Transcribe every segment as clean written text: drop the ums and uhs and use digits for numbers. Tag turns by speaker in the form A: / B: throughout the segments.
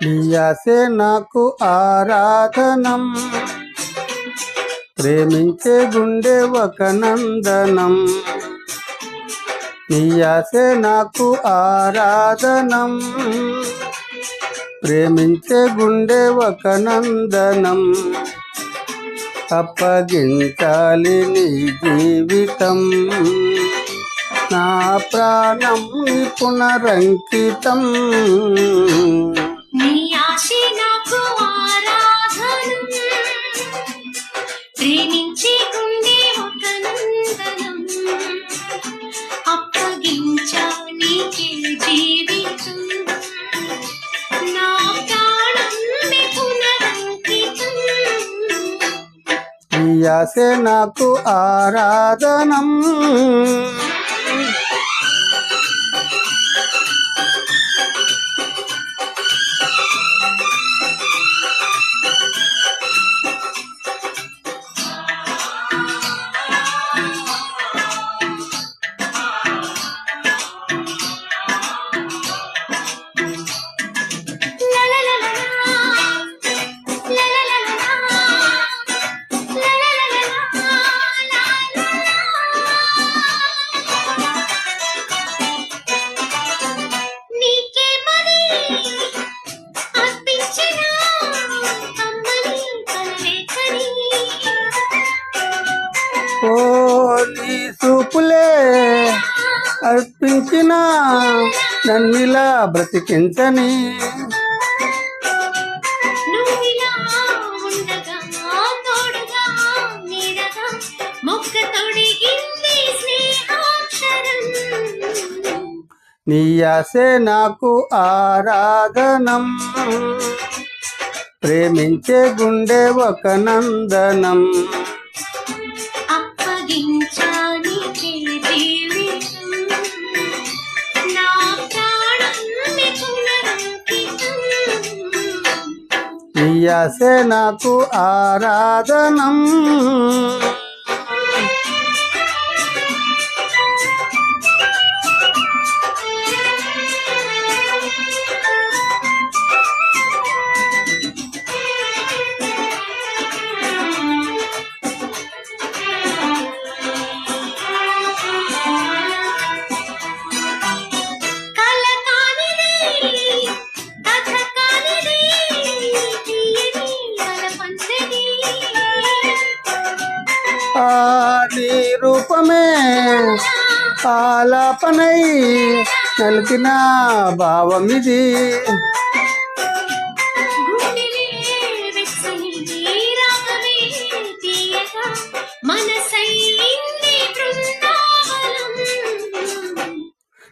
A: నీయాసే నాకు ఆరాధనం, ప్రేమించే గుండె ఒక నందనం. నీయాసే నాకు ఆరాధనం, ప్రేమించే గుండె ఒక నందనం. అప్పగించాలి నీ జీవితం, నా ప్రాణం నీ పునరంకితం.
B: నీ ఆశే నాకు ఆరాధనం, ప్రేమించే గుండె ఒక నందనం. అప్పగించా నీకే జీవితం, నా ప్రాణం నీ పునరంకితం.
A: నీ ఆశే నాకు ఆరాధనం. ఓ నీ చూపులే అర్పించిన నన్నిలా బ్రతికించని. నీ ఆశే నాకు ఆరాధనం, ప్రేమించే గుండె ఒక నందనం. నీ ఆశే నాకు ఆరాధనం. నీ రూపమే ఆలాపనై నలిపిన భావమిది.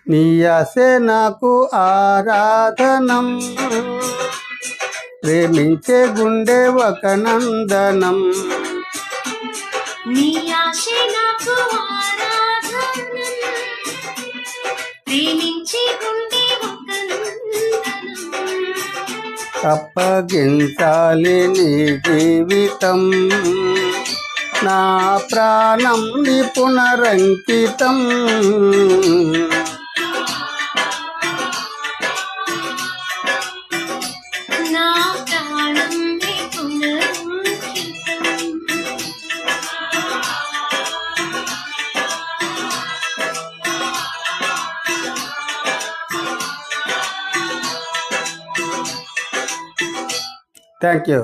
A: నీ ఆశే నాకు ఆరాధనం, ప్రేమించే గుండె ఒక నందనం.
B: నీ ఆశే నాకు ఆరాధనం, ప్రేమించే గుండె ఒక నందనం.
A: అప్పగించాలి నీ జీవితం, నా ప్రాణం నీ పునరంకితం.
B: నా ప్రాణం నీ పునరంకితం.
A: Thank you.